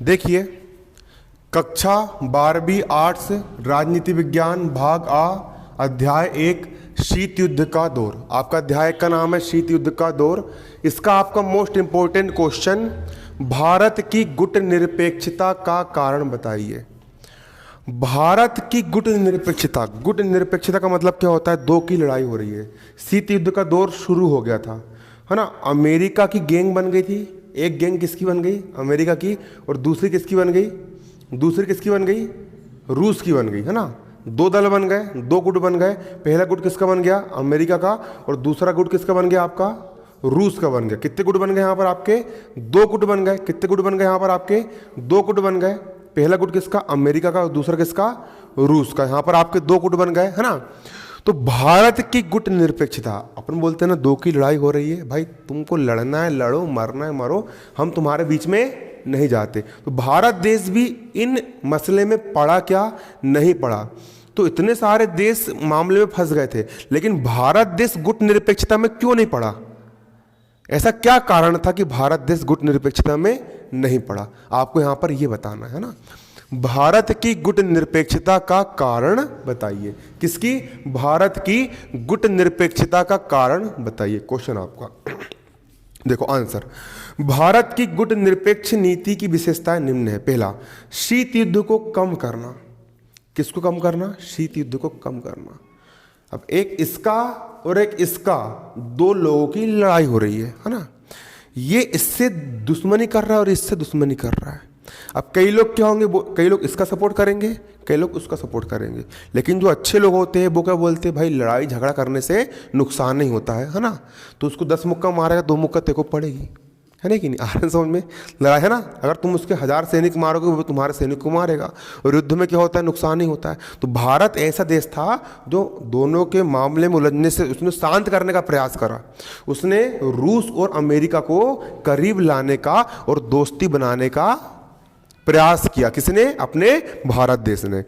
देखिए, कक्षा 12वीं आर्ट्स राजनीति विज्ञान भाग आ, अध्याय 1 शीत युद्ध का दौर। आपका अध्याय का नाम है शीत युद्ध का दौर। इसका आपका मोस्ट इंपॉर्टेंट क्वेश्चन, भारत की गुट निरपेक्षता का कारण बताइए। भारत की गुट निरपेक्षता, गुट निरपेक्षता का मतलब क्या होता है? दो की लड़ाई हो रही है, शीत युद्ध का दौर शुरू हो गया था, है ना। अमेरिका की गैंग बन गई थी। एक गैंग किसकी बन गई? अमेरिका की। और दूसरी किसकी बन गई? दूसरी किसकी बन गई? रूस की बन गई, है ना। दो दल बन गए, दो गुट बन गए। पहला गुट किसका बन गया? अमेरिका का। और दूसरा गुट किसका बन गया? आपका रूस का बन गया। कितने गुट बन गए यहाँ पर आपके? दो गुट बन गए। कितने गुट बन गए यहाँ पर आपके? दो गुट बन गए। पहला गुट किसका? अमेरिका का। और दूसरा किसका? रूस का। यहाँ पर आपके दो गुट बन गए, है ना। तो भारत की गुट निरपेक्षता, अपन बोलते हैं ना, दो की लड़ाई हो रही है, भाई तुमको लड़ना है लड़ो, मरना है मरो, हम तुम्हारे बीच में नहीं जाते। तो भारत देश भी इन मसले में पड़ा क्या? नहीं पड़ा। तो इतने सारे देश मामले में फंस गए थे, लेकिन भारत देश गुट निरपेक्षता में क्यों नहीं पड़ा? ऐसा क्या कारण था कि भारत देश गुट निरपेक्षता में नहीं पड़ा? आपको यहां पर यह बताना है ना। भारत की गुट निरपेक्षता का कारण बताइए। किसकी? भारत की गुट निरपेक्षता का कारण बताइए। क्वेश्चन आपका देखो आंसर। भारत की गुट निरपेक्ष नीति की विशेषताएं निम्न है। पहला, शीत युद्ध को कम करना। किसको कम करना? शीत युद्ध को कम करना। अब एक इसका और एक इसका, दो लोगों की लड़ाई हो रही है ना। ये इससे दुश्मनी कर रहा है और इससे दुश्मनी कर रहा है। अब कई लोग क्या होंगे? कई लोग इसका सपोर्ट करेंगे, कई लोग उसका सपोर्ट करेंगे। लेकिन जो अच्छे लोग होते हैं वो क्या बोलते हैं? भाई लड़ाई झगड़ा करने से नुकसान नहीं होता है ना। तो उसको 10 मुक्का मारेगा, 2 मुक्का तेरे को पड़ेगी, है ना कि नहीं? आरन समझ में लड़ाई है ना। अगर तुम उसके 1000 सैनिक मारोगे, वो तुम्हारे सैनिक को मारेगा। और युद्ध में क्या होता है? नुकसान ही होता है। तो भारत ऐसा देश था जो दोनों के मामले में उलझने से उसने शांत करने का प्रयास करा। उसने रूस और अमेरिका को करीब लाने का और दोस्ती बनाने का प्रयास किया। किसने? अपने भारत देश ने।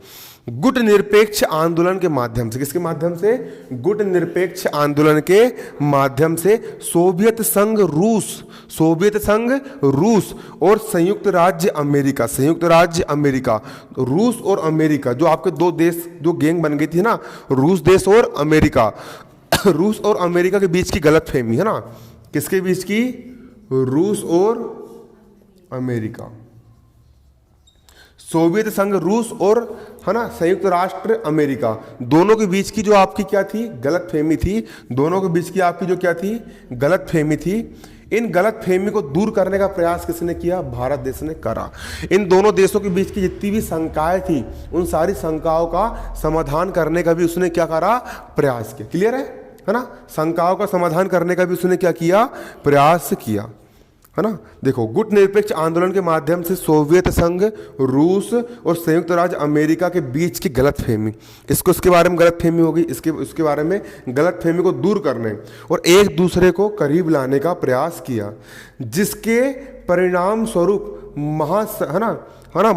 गुट निरपेक्ष आंदोलन के माध्यम से, किसके माध्यम से? गुट निरपेक्ष आंदोलन के माध्यम से सोवियत संघ रूस और संयुक्त राज्य अमेरिका, रूस और अमेरिका, जो आपके दो देश जो गैंग बन गई थी ना, रूस देश और अमेरिका, रूस और अमेरिका के बीच की गलतफहमी, है ना। किसके बीच की? रूस और अमेरिका, सोवियत संघ रूस और, है ना, संयुक्त राष्ट्र अमेरिका, दोनों के बीच की जो आपकी क्या थी? गलतफहमी थी। दोनों के बीच की आपकी जो क्या थी? गलतफहमी थी। इन गलतफहमी को दूर करने का प्रयास किसने किया? भारत देश ने करा। इन दोनों देशों के बीच की जितनी भी शंकाएं थी, उन सारी शंकाओं का समाधान करने का भी उसने क्या करा? प्रयास किया। क्लियर है ना। शंकाओं का समाधान करने का भी उसने क्या किया? प्रयास किया, है ना। देखो, गुट निरपेक्ष आंदोलन के माध्यम से सोवियत संघ, रूस और संयुक्त राज्य अमेरिका के बीच की गलतफहमी, इसके बारे में गलतफहमी होगी, उसके बारे में गलतफहमी को दूर करने और एक दूसरे को करीब लाने का प्रयास किया, जिसके परिणाम स्वरूप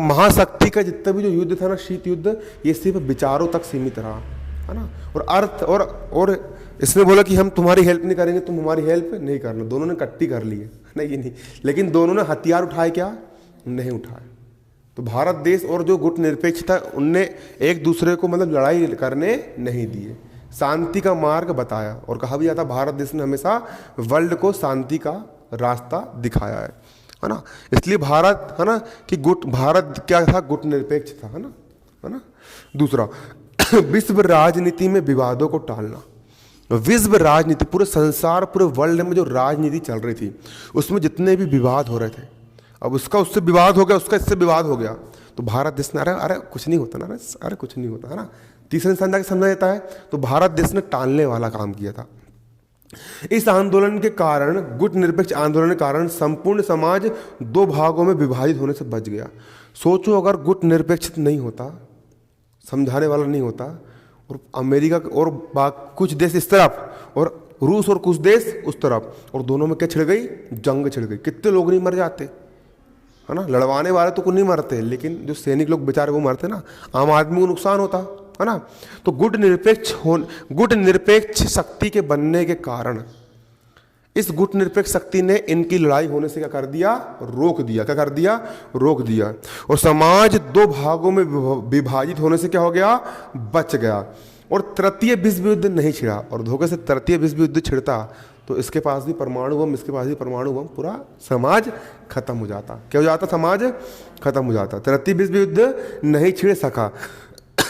महाशक्ति का जितना भी जो युद्ध था ना, शीत युद्ध, ये सिर्फ विचारों तक सीमित रहा, है ना। और अर्थ और इसने बोला कि हम तुम्हारी हेल्प नहीं करेंगे, तुम हमारी हेल्प नहीं करना। दोनों ने इकट्ठी कर ली है, नहीं, लेकिन दोनों ने हथियार उठाए क्या? नहीं उठाए। तो भारत देश और जो गुट निरपेक्ष था, उनने एक दूसरे को मतलब लड़ाई करने नहीं दिए, शांति का मार्ग बताया। और कहा भी जाता भारत देश ने हमेशा वर्ल्ड को शांति का रास्ता दिखाया है ना। इसलिए भारत, है ना, कि भारत क्या था? गुट निरपेक्ष था, है ना। दूसरा, विश्व राजनीति में विवादों को टालना। विश्व राजनीति, पूरे संसार, पूरे वर्ल्ड में जो राजनीति चल रही थी, उसमें जितने भी विवाद हो रहे थे, अब उसका उससे विवाद हो गया, उसका इससे विवाद हो गया, तो भारत देश ने अरे कुछ नहीं होता ना, अरे कुछ नहीं होता, है ना। तीसरे इंसान जाके समझा देता है। तो भारत देश ने टालने वाला काम किया था। इस आंदोलन के कारण, गुट निरपेक्ष आंदोलन के कारण, संपूर्ण समाज दो भागों में विभाजित होने से बच गया। सोचो, अगर गुट निरपेक्ष नहीं होता, समझाने वाला नहीं होता, और अमेरिका और कुछ देश इस तरफ और रूस और कुछ देश उस तरफ, और दोनों में क्या छिड़ गई? जंग छिड़ गई। कितने लोग नहीं मर जाते, है ना। लड़वाने वाले तो कुछ नहीं मरते, लेकिन जो सैनिक लोग बेचारे वो मरते ना, आम आदमी को नुकसान होता, है ना। तो गुट निरपेक्ष शक्ति के बनने के कारण इस गुट निरपेक्ष शक्ति ने इनकी लड़ाई होने से क्या कर दिया, रोक दिया। क्या कर दिया, रोक दिया। और समाज दो भागों में विभाजित होने से क्या हो गया, बच गया। और तृतीय विश्व युद्ध नहीं छिड़ा। और धोखे से तृतीय विश्व युद्ध छिड़ता तो इसके पास भी परमाणु बम, इसके पास भी परमाणु बम, पूरा समाज खत्म हो जाता। क्या हो जाता, समाज खत्म हो जाता। तृतीय विश्व युद्ध नहीं छिड़ सका,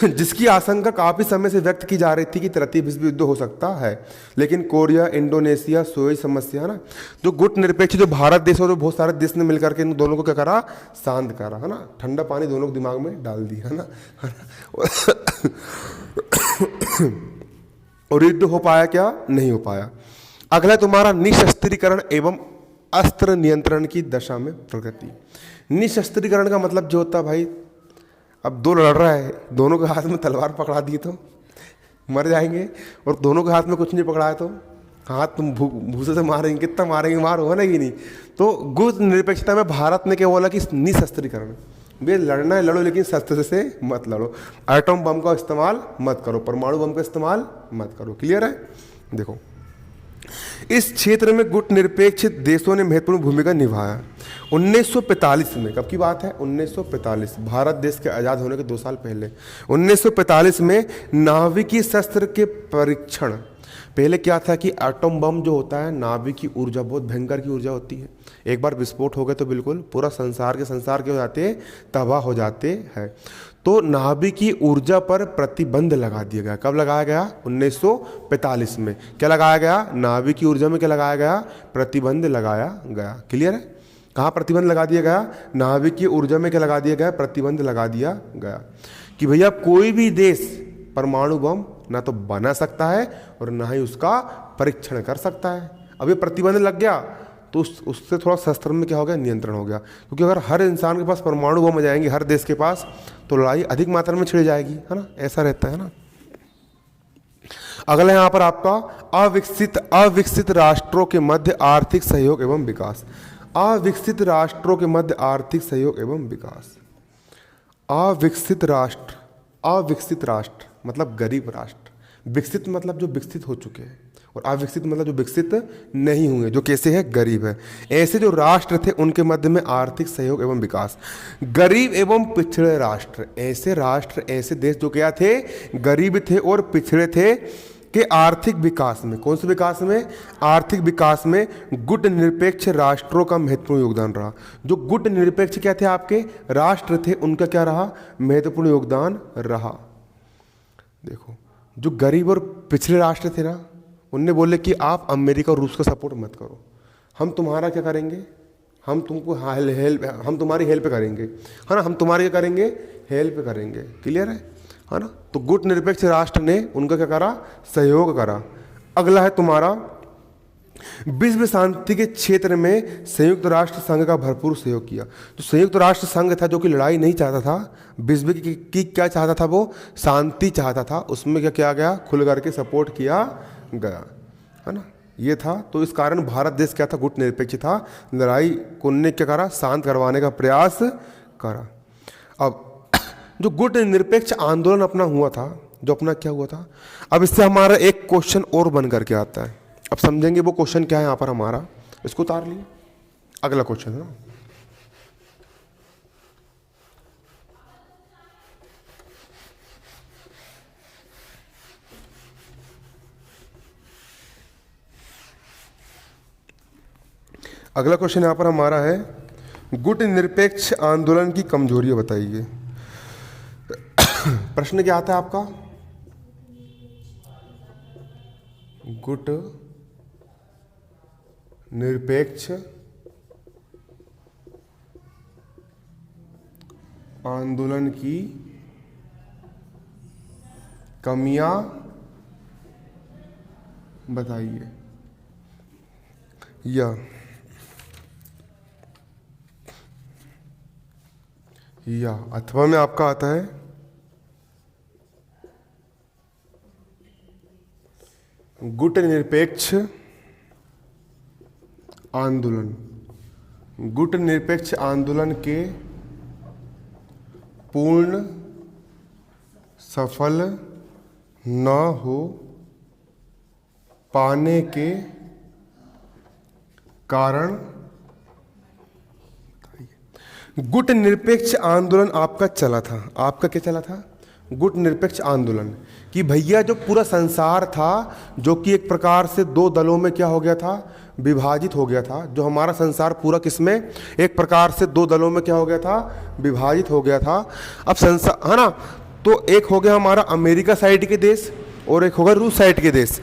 जिसकी आशंका काफी समय से व्यक्त की जा रही थी कि तृतीय विश्व युद्ध हो सकता है। लेकिन कोरिया, इंडोनेशिया, सुएज समस्या ना, जो गुट निरपेक्ष जो भारत देश और जो बहुत सारे देश ने मिलकर के इन दोनों को क्या करा, शांत करा, है ना, ठंडा पानी दोनों के दिमाग में डाल दिया, है ना। और युद्ध हो पाया क्या, नहीं हो पाया। अगला तुम्हारा निशस्त्रीकरण एवं अस्त्र नियंत्रण की दशा में प्रगति। निशस्त्रीकरण का मतलब जो होता है भाई, अब दो लड़ रहा है, दोनों के हाथ में तलवार पकड़ा दी तो मर जाएंगे, और दोनों के हाथ में कुछ नहीं पकड़ा है तो हाथ तुम भूसे से मारेंगे, कितना मारेंगे, मार होगा ना कि नहीं। तो गुट निरपेक्षता में भारत ने क्या बोला कि निशस्त्रीकरण, वे लड़ना है लड़ो, लेकिन शस्त्र से मत लड़ो, एटम बम का इस्तेमाल मत करो, परमाणु बम का इस्तेमाल मत करो। क्लियर है। देखो, इस क्षेत्र में गुट निरपेक्ष देशों ने महत्वपूर्ण भूमिका निभाया। 1945 में, कब की बात है, 1945, भारत देश के आज़ाद होने के 2 साल पहले, 1945 में नाभिकीय शस्त्र के परीक्षण। पहले क्या था कि एटम बम जो होता है, नाभिक की ऊर्जा बहुत भयंकर की ऊर्जा होती है, एक बार विस्फोट हो गए तो बिल्कुल पूरा संसार के हो जाते हैं, तबाह हो जाते हैं। तो नाभिक की ऊर्जा पर प्रतिबंध लगा दिया गया। कब लगाया गया, 1945 में। क्या लगाया गया, नाभिक की ऊर्जा में क्या लगाया गया, प्रतिबंध लगाया गया। क्लियर है। कहाँ प्रतिबंध लगा दिया गया, नाभिक की ऊर्जा में क्या लगा दिया गया, प्रतिबंध लगा दिया गया कि भैया कोई भी देश परमाणु बम ना तो बना सकता है और ना ही उसका परीक्षण कर सकता है। अब ये प्रतिबंध लग गया तो उससे थोड़ा शस्त्र में क्या हो गया, नियंत्रण हो गया। क्योंकि अगर हर इंसान के पास परमाणु बम आ जाएंगे, हर देश के पास, तो लड़ाई अधिक मात्रा में छिड़ जाएगी, है ना, ऐसा रहता है ना। अगला यहाँ पर आपका अविकसित राष्ट्रों के मध्य आर्थिक सहयोग एवं विकास। अविकसित राष्ट्रों के मध्य आर्थिक सहयोग एवं विकास। अविकसित राष्ट्र मतलब गरीब राष्ट्र, विकसित मतलब जो विकसित हो चुके हैं, और अविकसित मतलब जो विकसित नहीं हुए, जो कैसे है, गरीब है। ऐसे जो राष्ट्र थे उनके मध्य में आर्थिक सहयोग एवं विकास। गरीब एवं पिछड़े राष्ट्र, ऐसे देश जो क्या थे, गरीब थे और पिछड़े थे, के आर्थिक विकास में, कौन से विकास में, आर्थिक विकास में गुट निरपेक्ष राष्ट्रों का महत्वपूर्ण योगदान रहा। जो गुट निरपेक्ष क्या थे, आपके राष्ट्र थे, उनका क्या रहा, महत्वपूर्ण योगदान रहा। देखो, जो गरीब और पिछड़े राष्ट्र थे ना, उनने बोले कि आप अमेरिका और रूस का सपोर्ट मत करो, हम तुम्हारा क्या करेंगे, हम तुमको हम तुम्हारी हेल्प करेंगे, है ना, हम तुम्हारी क्या करेंगे, हेल्प करेंगे। क्लियर है ना। तो गुट निरपेक्ष राष्ट्र ने उनका क्या करा, सहयोग करा। अगला है तुम्हारा विश्व शांति के क्षेत्र में संयुक्त राष्ट्र संघ का भरपूर सहयोग किया। तो संयुक्त राष्ट्र संघ था जो कि लड़ाई नहीं चाहता था, विश्व की क्या चाहता था, वो शांति चाहता था, उसमें क्या किया गया, खुल करके सपोर्ट किया गया, है ना, ये था। तो इस कारण भारत देश क्या था, गुट निरपेक्ष था, लड़ाई को ने क्या करा, शांत करवाने का प्रयास करा। अब जो गुट निरपेक्ष आंदोलन अपना हुआ था, जो अपना क्या हुआ था, अब इससे हमारा एक क्वेश्चन और बन करके आता है। अब समझेंगे वो क्वेश्चन क्या है यहाँ पर हमारा, इसको उतार लिए, अगला क्वेश्चन है ना। अगला क्वेश्चन यहाँ पर हमारा है, गुट निरपेक्ष आंदोलन की कमजोरियां बताइए। प्रश्न क्या आता है आपका, गुट निरपेक्ष आंदोलन की कमियां बताइए। या अथवा में आपका आता है गुट निरपेक्ष आंदोलन, गुट निरपेक्ष आंदोलन के पूर्ण सफल न हो पाने के कारण गुट निरपेक्ष आंदोलन आपका चला था। आपका क्या चला था? गुट निरपेक्ष आंदोलन। कि भैया जो पूरा संसार था, जो कि एक प्रकार से दो दलों में क्या हो गया था? विभाजित हो गया था। जो हमारा संसार पूरा किसमें? एक प्रकार से दो दलों में क्या हो गया था? विभाजित हो गया था। अब संसार है ना, तो एक हो गया हमारा अमेरिका साइड के देश और एक होगा रूस साइड के देश।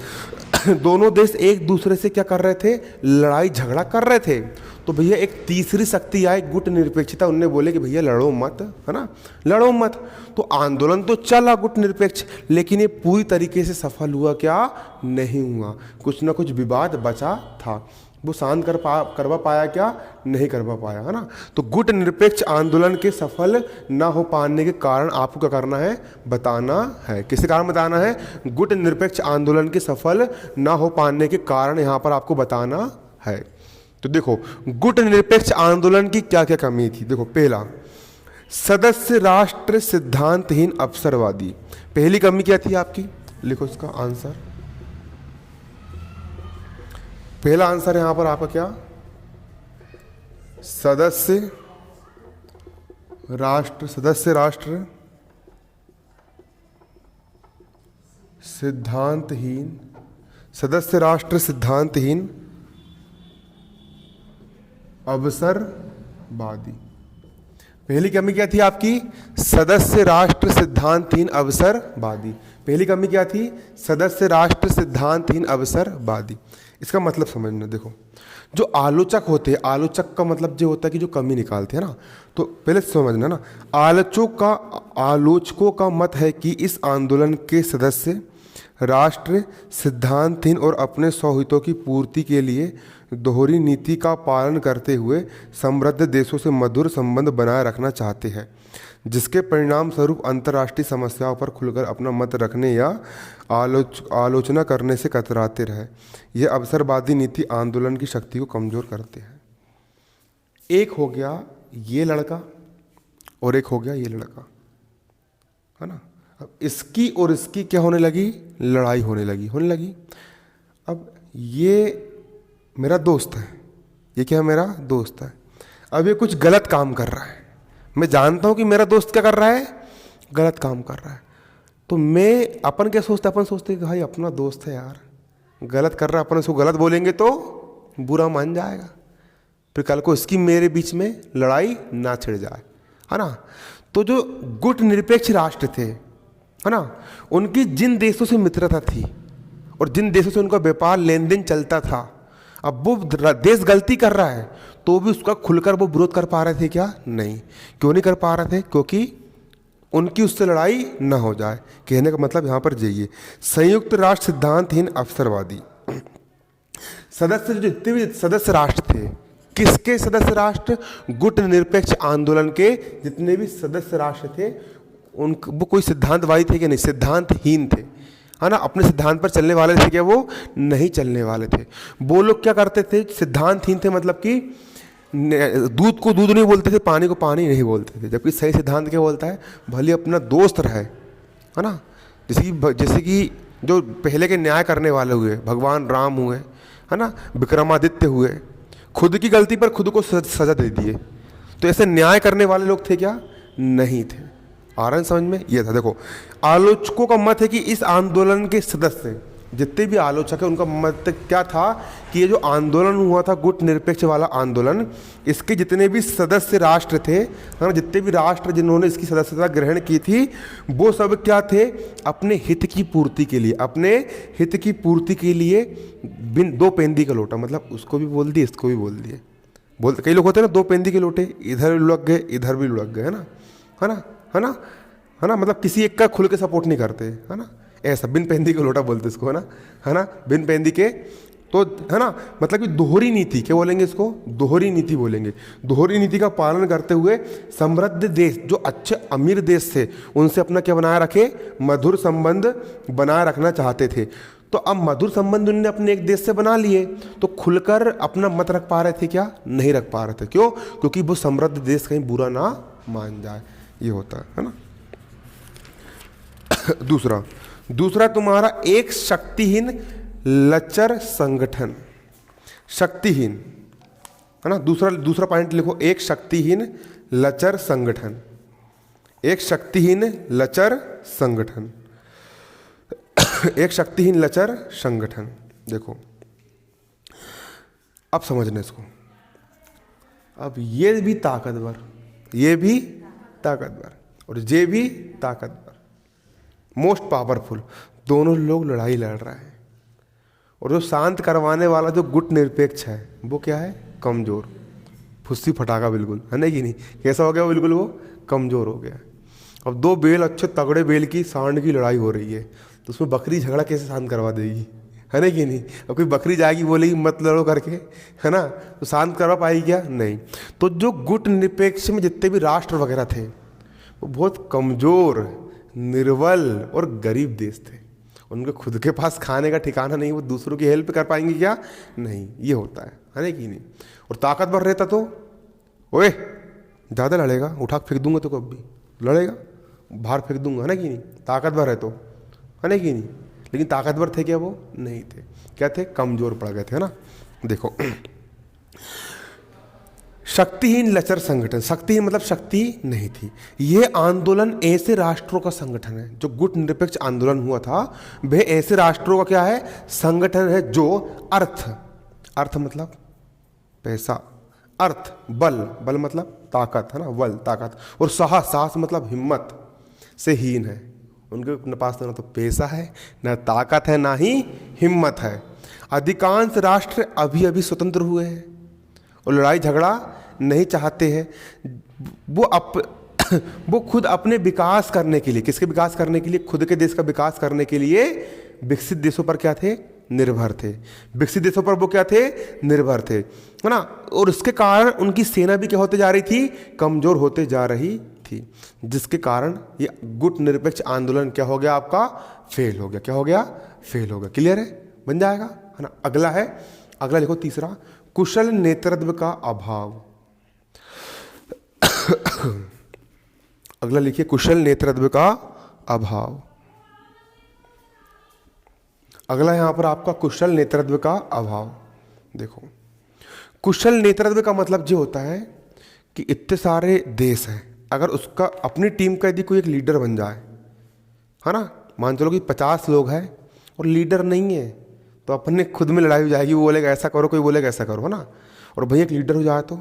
दोनों देश एक दूसरे से क्या कर रहे थे? लड़ाई झगड़ा कर रहे थे। तो भैया एक तीसरी शक्ति आई, गुट निरपेक्षता। उनने बोले कि भैया लड़ो मत, है ना, लड़ो मत। तो आंदोलन तो चला गुट निरपेक्ष, लेकिन ये पूरी तरीके से सफल हुआ क्या? नहीं हुआ। कुछ ना कुछ विवाद बचा था। वो शांत करवा पाया क्या? नहीं करवा पाया, है ना। तो गुट निरपेक्ष आंदोलन के सफल ना हो पाने के कारण आपको क्या करना है? बताना है। किसके कारण बताना है? गुट निरपेक्ष आंदोलन के सफल ना हो पाने के कारण यहाँ पर आपको बताना है। तो देखो, गुट निरपेक्ष आंदोलन की क्या क्या कमी थी। देखो, पहला, सदस्य राष्ट्र सिद्धांतहीन अवसरवादी। पहली कमी क्या थी आपकी? लिखो इसका आंसर। पहला आंसर यहां पर आपका क्या? सदस्य राष्ट्र सिद्धांतहीन, सदस्य राष्ट्र सिद्धांतहीन अवसरवादी। पहली कमी क्या थी आपकी? सदस्य राष्ट्र सिद्धांतहीन अवसरवादी। पहली कमी क्या थी? सदस्य राष्ट्र सिद्धांतहीन अवसरवादी। इसका मतलब समझना। देखो, जो आलोचक होते हैं, आलोचक का मतलब जो होता है कि जो कमी निकालते हैं ना, तो पहले समझना ना, आलोचकों का मत है कि इस आंदोलन के सदस्य राष्ट्र सिद्धांतहीन और अपने स्वहितों की पूर्ति के लिए दोहरी नीति का पालन करते हुए समृद्ध देशों से मधुर संबंध बनाए रखना चाहते हैं, जिसके परिणाम स्वरूप अंतर्राष्ट्रीय समस्याओं पर खुलकर अपना मत रखने या आलोचना करने से कतराते रहे। यह अवसरवादी नीति आंदोलन की शक्ति को कमजोर करते हैं। एक हो गया ये लड़का और एक हो गया ये लड़का, है ना। अब इसकी और इसकी क्या होने लगी? लड़ाई होने लगी। अब ये मेरा दोस्त है, ये क्या मेरा दोस्त है। अब ये कुछ गलत काम कर रहा है। मैं जानता हूं कि मेरा दोस्त क्या कर रहा है? गलत काम कर रहा है। तो मैं अपन क्या सोचते? अपन सोचते कि भाई अपना दोस्त है यार, गलत कर रहा है, अपन उसको गलत बोलेंगे तो बुरा मान जाएगा, फिर कल को इसकी मेरे बीच में लड़ाई ना छिड़ जाए, है ना। तो जो गुट निरपेक्ष राष्ट्र थे, है ना, उनकी जिन देशों से मित्रता थी और जिन देशों से उनका व्यापार लेन देन चलता था, अब वो देश गलती कर रहा है तो भी उसका खुलकर वो विरोध कर पा रहे थे क्या? नहीं। क्यों नहीं कर पा रहे थे? क्योंकि उनकी उससे लड़ाई ना हो जाए। कहने का मतलब यहां पर जाइए, संयुक्त राष्ट्र सिद्धांतहीन अवसरवादी सदस्य, जो जितने भी सदस्य राष्ट्र थे, किसके सदस्य राष्ट्र? गुट निरपेक्ष आंदोलन के जितने भी सदस्य राष्ट्र थे, उन वो कोई सिद्धांतवादी थे कि नहीं? सिद्धांतहीन थे, है ना। अपने सिद्धांत पर चलने वाले थे क्या? वो नहीं चलने वाले थे। वो लोग क्या करते थे? सिद्धांतहीन थे, मतलब कि दूध को दूध नहीं बोलते थे, पानी को पानी नहीं बोलते थे। जबकि सही सिद्धांत क्या बोलता है? भले अपना दोस्त रहे, है ना। जैसे कि जो पहले के न्याय करने वाले हुए, भगवान राम हुए, है ना, विक्रमादित्य हुए, खुद की गलती पर खुद को सजा दे दिए। तो ऐसे न्याय करने वाले लोग थे क्या? नहीं थे। आ रहा है समझ में? ये था। देखो, आलोचकों का मत है कि इस आंदोलन के सदस्य, जितने भी आलोचक है, उनका मत क्या था कि ये जो आंदोलन हुआ था, गुट निरपेक्ष वाला आंदोलन, इसके जितने भी सदस्य राष्ट्र थे, है ना, जितने भी राष्ट्र जिन्होंने इसकी सदस्यता ग्रहण की थी, वो सब क्या थे? अपने हित की पूर्ति के लिए, अपने हित की पूर्ति के लिए बिन दो पेंदी का लोटा, मतलब उसको भी बोल दिए, इसको भी बोल दिए। कई लोग होते हैं ना, दो पेंदी के लोटे, इधर भी लुढ़क गए, इधर भी लुढ़क गए, है ना, है ना, है ना, है ना। मतलब किसी एक का खुल के सपोर्ट नहीं करते, है ना। ऐसा बिन पेंदी के लोटा बोलते इसको, है ना, बिन पेंदी के। तो है ना, मतलब कि दोहरी नीति, क्या बोलेंगे इसको? दोहरी नीति बोलेंगे। दोहरी नीति का पालन करते हुए समृद्ध देश, जो अच्छे अमीर देश थे, उनसे अपना क्या बनाए रखे? मधुर संबंध बनाए रखना चाहते थे। तो अब मधुर संबंध उन्होंने अपने एक देश से बना लिए, तो खुलकर अपना मत रख पा रहे थे क्या? नहीं रख पा रहे थे। क्यों? क्योंकि वो समृद्ध देश कहीं बुरा ना मान जाए, ये होता है ना। दूसरा तुम्हारा एक शक्तिहीन लचर संगठन। शक्तिहीन, है ना। दूसरा पॉइंट लिखो, एक शक्तिहीन लचर संगठन, एक शक्तिहीन लचर संगठन, एक शक्तिहीन लचर संगठन। देखो अब समझने इसको, अब ये भी ताकतवर, ये भी ताकतवर और ये भी ताकतवर, मोस्ट पावरफुल, दोनों लोग लड़ाई लड़ रहे हैं। और जो शांत करवाने वाला जो गुट निरपेक्ष है वो क्या है, कमजोर, फुस्सी फटाका बिल्कुल, है ना कि नहीं। कैसा हो गया वो, बिल्कुल वो कमजोर हो गया। अब दो बेल, अच्छे तगड़े बेल की सांड की लड़ाई हो रही है, तो उसमें बकरी झगड़ा कैसे शांत करवा देगी, है ना कि नहीं। अब कोई बकरी जाएगी बोलेगी मत लड़ो करके, है ना, तो शांत करवा पाएगी क्या, नहीं। तो जो गुट निरपेक्ष में जितने भी राष्ट्र वगैरह थे वो बहुत कमजोर, निर्बल और गरीब देश थे। उनके खुद के पास खाने का ठिकाना नहीं, वो दूसरों की हेल्प कर पाएंगे क्या, नहीं, ये होता है ना कि नहीं। और ताकतवर रहता तो ओए ज़्यादा लड़ेगा, उठा फेंक दूंगा तो कब भी लड़ेगा, बाहर फेंक दूंगा, है ना कि नहीं। ताकतवर है तो, है ना कि नहीं। लेकिन ताकतवर थे क्या, वो नहीं थे, क्या थे, कमजोर पड़ गए थे, है ना। देखो शक्तिहीन लचर संगठन, शक्तिहीन मतलब शक्ति नहीं थी। यह आंदोलन ऐसे राष्ट्रों का संगठन है, जो गुट निरपेक्ष आंदोलन हुआ था वह ऐसे राष्ट्रों का क्या है, संगठन है, जो अर्थ मतलब पैसा, अर्थ बल मतलब ताकत, है ना, बल ताकत, और साहस मतलब हिम्मत से हीन है। उनके पास ना तो पैसा है, ना ताकत है, ना ही हिम्मत है। अधिकांश राष्ट्र अभी अभी स्वतंत्र हुए हैं और लड़ाई झगड़ा नहीं चाहते हैं। वो खुद अपने विकास करने के लिए, किसके विकास करने के लिए, खुद के देश का विकास करने के लिए विकसित देशों पर क्या थे, निर्भर थे। विकसित देशों पर वो क्या थे, निर्भर थे, है ना। और उसके कारण उनकी सेना भी क्या होते जा रही थी, कमजोर होते जा रही थी, जिसके कारण ये गुट निरपेक्ष आंदोलन क्या हो गया, आपका फेल हो गया। क्या हो गया, फेल हो गया। क्लियर है, बन जाएगा, है ना। अगला लिखो, तीसरा, कुशल नेतृत्व का अभाव। अगला लिखिए, कुशल नेतृत्व का अभाव। अगला यहां पर आपका कुशल नेतृत्व का अभाव। देखो कुशल नेतृत्व का मतलब जो होता है कि इतने सारे देश हैं, अगर उसका अपनी टीम का यदि कोई एक लीडर बन जाए, है ना, मान चलो कि 50 लोग हैं और लीडर नहीं है, तो अपने खुद में लड़ाई हो जाएगी। वो बोलेगा ऐसा करो, कोई बोलेगा ऐसा करो, है ना। और भाई एक लीडर हो जाए तो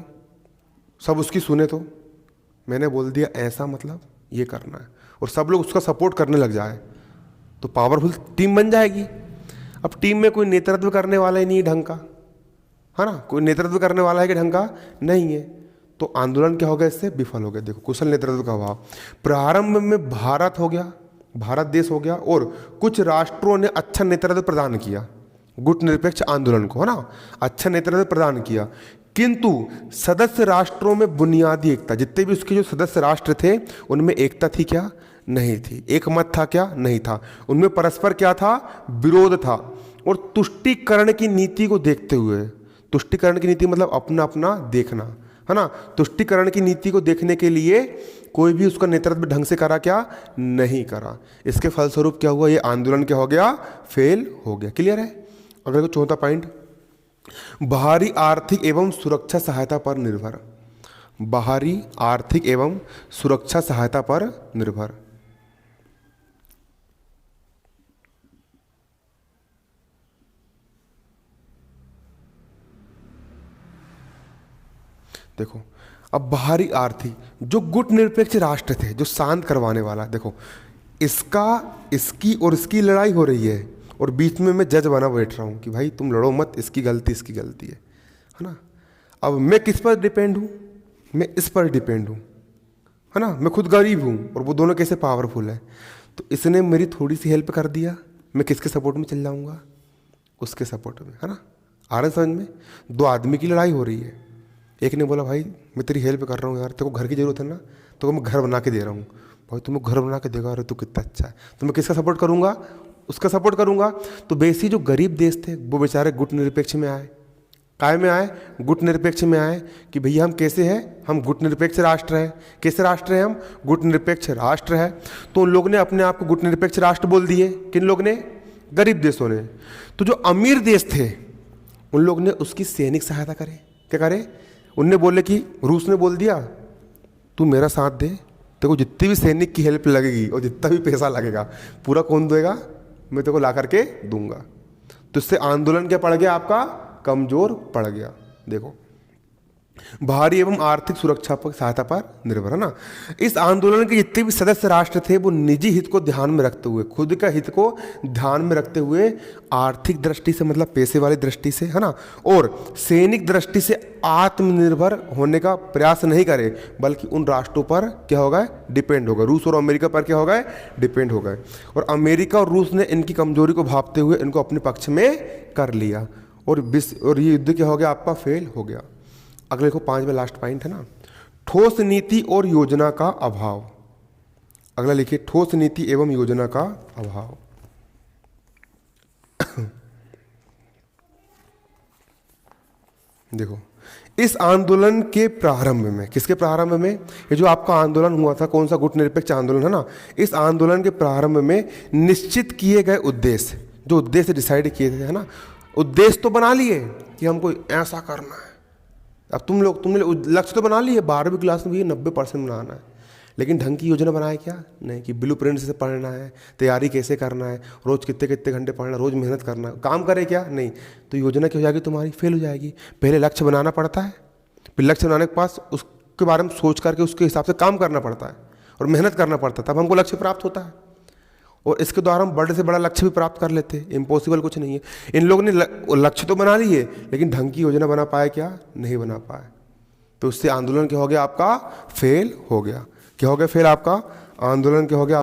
सब उसकी सुने, तो मैंने बोल दिया ऐसा मतलब ये करना है, और सब लोग उसका सपोर्ट करने लग जाए, तो पावरफुल टीम बन जाएगी। अब टीम में कोई नेतृत्व करने वाला ही नहीं ढंग का, है ना, कोई नेतृत्व करने वाला है कि ढंग का नहीं है, तो आंदोलन क्या हो गया, इससे विफल हो गया। देखो कुशल नेतृत्व का अभाव। प्रारंभ में भारत हो गया, भारत देश हो गया, और कुछ राष्ट्रों ने अच्छा नेतृत्व प्रदान किया गुट निरपेक्ष आंदोलन को, है ना, अच्छा नेतृत्व प्रदान किया। किंतु सदस्य राष्ट्रों में बुनियादी एकता, जितने भी उसके जो सदस्य राष्ट्र थे उनमें एकता थी क्या, नहीं थी। एक मत था क्या, नहीं था। उनमें परस्पर क्या था, विरोध था। और तुष्टीकरण की नीति को देखते हुए, तुष्टीकरण की नीति मतलब अपना अपना देखना, है ना, तुष्टीकरण की नीति को देखने के लिए कोई भी उसका नेतृत्व ढंग से करा क्या, नहीं करा। इसके फलस्वरूप क्या हुआ, ये आंदोलन क्या हो गया, फेल हो गया। क्लियर है। अगला चौथा पॉइंट, बाहरी आर्थिक एवं सुरक्षा सहायता पर निर्भर। बाहरी आर्थिक एवं सुरक्षा सहायता पर निर्भर। देखो अब बाहरी आर्थिक, जो गुट निरपेक्ष राष्ट्र थे, जो शांत करवाने वाला, देखो इसकी और इसकी लड़ाई हो रही है, और बीच में मैं जज बना बैठ रहा हूँ कि भाई तुम लड़ो मत, इसकी गलती है ना। अब मैं किस पर डिपेंड हूँ, मैं इस पर डिपेंड हूँ, है ना। मैं खुद गरीब हूँ और वो दोनों कैसे पावरफुल है, तो इसने मेरी थोड़ी सी हेल्प कर दिया, मैं किसके सपोर्ट में चल जाऊँगा, उसके सपोर्ट में, है ना। आ रहा है समझ में। दो आदमी की लड़ाई हो रही है, एक ने बोला भाई मैं तेरी हेल्प कर रहा हूँ यार, तेरे को घर की ज़रूरत है ना, तो मैं घर बना के दे रहा हूँ। भाई तुम्हें घर बना के देगा, अरे तू कितना अच्छा है, तो मैं किसका सपोर्ट करूँगा, उसका सपोर्ट करूँगा। तो बेसिक जो गरीब देश थे वो बेचारे गुट निरपेक्ष में आए, काय में आए, गुट निरपेक्ष में आए कि भैया हम कैसे हैं, हम गुट निरपेक्ष राष्ट्र हैं। कैसे राष्ट्र हैं हम, गुट निरपेक्ष राष्ट्र है। तो उन लोगों ने अपने आप को गुट निरपेक्ष राष्ट्र बोल दिए। किन लोग ने, गरीब देशों ने। तो जो अमीर देश थे उन लोग ने उसकी सैनिक सहायता करे, क्या करे, उनने बोले कि रूस ने बोल दिया तू मेरा साथ दे, तेरे को जितनी भी सैनिक की हेल्प लगेगी और जितना भी पैसा लगेगा पूरा कौन देगा, मैं तेरे को ला करके दूंगा। तो इससे आंदोलन क्या पड़ गया आपका, कमजोर पड़ गया। देखो बाहरी एवं आर्थिक सुरक्षा पर सहायता पर निर्भर है ना। इस आंदोलन के जितने भी सदस्य राष्ट्र थे वो निजी हित को ध्यान में रखते हुए, खुद का हित को ध्यान में रखते हुए, आर्थिक दृष्टि से मतलब पैसे वाली दृष्टि से है ना, और सैनिक दृष्टि से आत्मनिर्भर होने का प्रयास नहीं करे, बल्कि उन राष्ट्रों पर क्या हो गए, डिपेंड हो गए। रूस और अमेरिका पर क्या हो गए, डिपेंड हो गए। और अमेरिका और रूस ने इनकी कमजोरी को भांपते हुए इनको अपने पक्ष में कर लिया और ये युद्ध क्या हो गया आपका, फेल हो गया। अगले को 5वां लास्ट पॉइंट है ना, ठोस नीति और योजना का अभाव। अगला लिखिए, ठोस नीति एवं योजना का अभाव। देखो इस आंदोलन के प्रारंभ में, किसके प्रारंभ में, ये जो आपका आंदोलन हुआ था, कौन सा गुटनिरपेक्ष आंदोलन है ना, इस आंदोलन के प्रारंभ में निश्चित किए गए उद्देश्य, जो उद्देश्य डिसाइड किए थे है ना, उद्देश्य तो बना लिए कि हमको ऐसा करना है। अब तुमने लक्ष्य तो बना लिए, 12वीं क्लास में भी 90% बनाना है, लेकिन ढंग की योजना बनाए क्या, नहीं कि ब्लूप्रिंट से पढ़ना है, तैयारी कैसे करना है, रोज कितने कितने घंटे पढ़ना, रोज मेहनत करना है, काम करे क्या, नहीं। तो योजना क्या हो जाएगी तुम्हारी, फेल हो जाएगी। पहले लक्ष्य बनाना पड़ता है, फिर लक्ष्य बनाने के पास उसके बारे में सोच करके उसके हिसाब से काम करना पड़ता है और मेहनत करना पड़ता है, तब हमको लक्ष्य प्राप्त होता है। और इसके द्वारा हम बड़े से बड़ा लक्ष्य भी प्राप्त कर लेते हैं, इम्पॉसिबल कुछ नहीं है। इन लोगों ने लक्ष्य तो बना लिए, लेकिन ढंग की योजना बना पाए क्या, नहीं बना पाए। तो उससे आंदोलन क्या हो गया आपका, फेल हो गया। क्या हो गया, फेल आपका आंदोलन क्या हो गया।